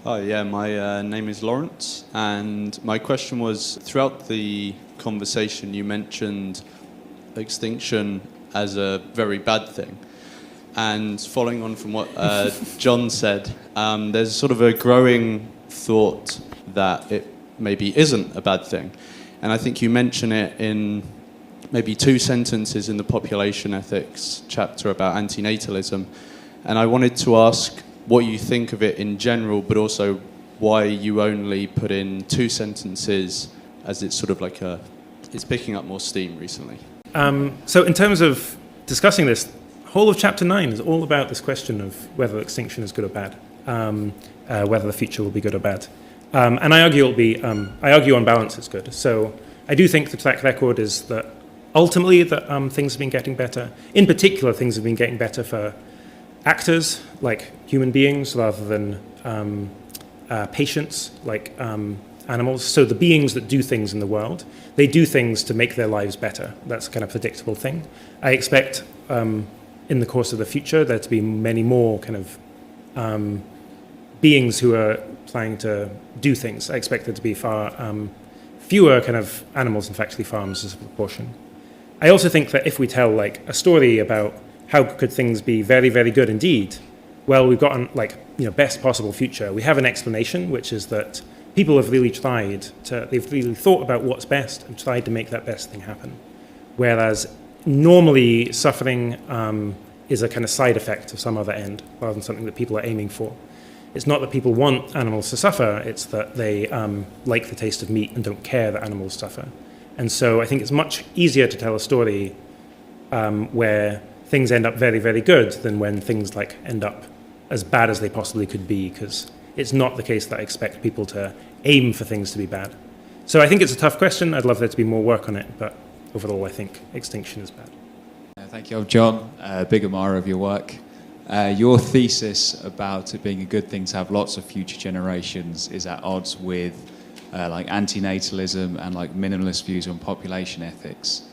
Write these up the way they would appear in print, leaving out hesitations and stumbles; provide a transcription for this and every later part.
Hi, yeah, my name is Lawrence, and my question was, throughout the conversation you mentioned extinction as a very bad thing. And following on from what John said, there's sort of a growing thought that it maybe isn't a bad thing. And I think you mention it in maybe 2 sentences in the population ethics chapter about antinatalism. And I wanted to ask what you think of it in general, but also why you only put in 2 sentences, as it's sort of like it's picking up more steam recently. So in terms of discussing this, whole of chapter 9 is all about this question of whether extinction is good or bad, whether the future will be good or bad. And I argue on balance it's good. So I do think the track record is that ultimately that things have been getting better. In particular, things have been getting better for actors, like human beings, rather than patients, like animals. So the beings that do things in the world, they do things to make their lives better. That's a kind of predictable thing. I expect in the course of the future there to be many more kind of beings who are trying to do things. I expect there to be far fewer kind of animals in factory farms as a proportion. I also think that if we tell like a story about how could things be very, very good indeed, well, we've got best possible future. We have an explanation, which is that people have really they've really thought about what's best and tried to make that best thing happen. Whereas normally suffering is a kind of side effect of some other end, rather than something that people are aiming for. It's not that people want animals to suffer, it's that they like the taste of meat and don't care that animals suffer. And so I think it's much easier to tell a story where things end up very, very good than when things like end up as bad as they possibly could be, because it's not the case that I expect people to aim for things to be bad. So I think it's a tough question. I'd love there to be more work on it, but overall I think extinction is bad. Thank you, John. Big admirer of your work. Your thesis about it being a good thing to have lots of future generations is at odds with like antinatalism and like minimalist views on population ethics,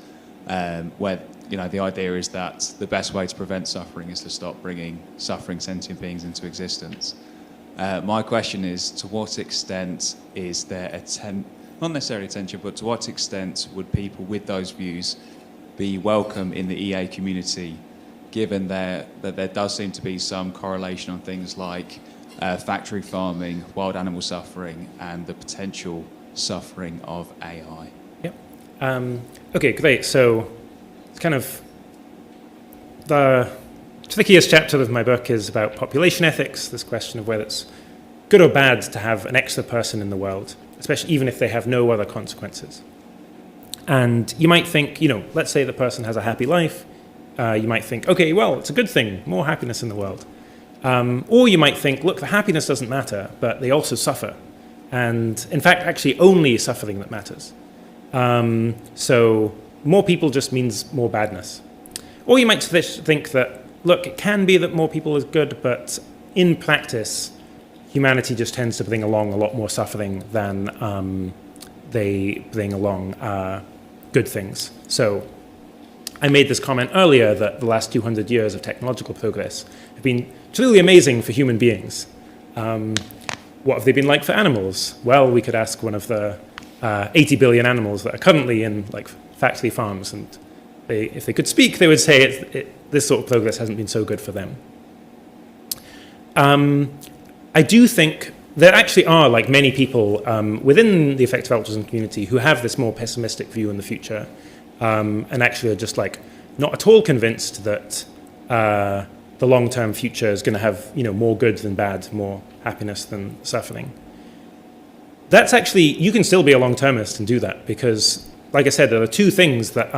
where the idea is that the best way to prevent suffering is to stop bringing suffering sentient beings into existence. My question is, to what extent is there not necessarily attention, but to what extent would people with those views be welcome in the EA community, given that there does seem to be some correlation on things like factory farming, wild animal suffering, and the potential suffering of AI? Yep. Okay, great. So it's kind of the trickiest chapter of my book is about population ethics, this question of whether it's good or bad to have an extra person in the world, especially even if they have no other consequences. And you might think, let's say the person has a happy life. You might think, okay, well, it's a good thing, more happiness in the world. Or you might think, look, the happiness doesn't matter, but they also suffer. And in fact, actually only suffering that matters. So more people just means more badness. Or you might think that, look, it can be that more people is good, but in practice, humanity just tends to bring along a lot more suffering than they bring along good things. So I made this comment earlier that the last 200 years of technological progress have been truly amazing for human beings. What have they been like for animals? Well, we could ask one of the 80 billion animals that are currently in factory farms, and if they could speak, they would say this sort of progress hasn't been so good for them. I do think there actually are many people within the effective altruism community who have this more pessimistic view in the future, and actually are just not at all convinced that the long-term future is going to have more good than bad, more happiness than suffering. That's actually, you can still be a long-termist and do that, because like I said, there are 2 things that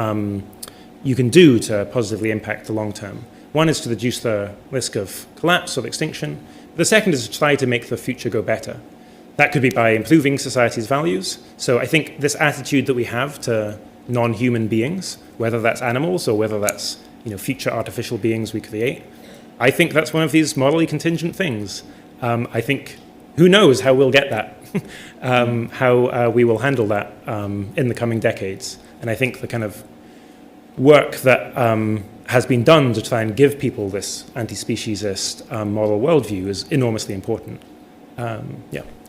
you can do to positively impact the long term. One is to reduce the risk of collapse or extinction. The second is to try to make the future go better. That could be by improving society's values. So I think this attitude that we have to non-human beings, whether that's animals or whether that's future artificial beings we create, I think that's one of these morally contingent things. I think, who knows how we'll get that, how we will handle that in the coming decades. And I think the kind of work that has been done to try and give people this anti-speciesist moral worldview is enormously important. Yeah.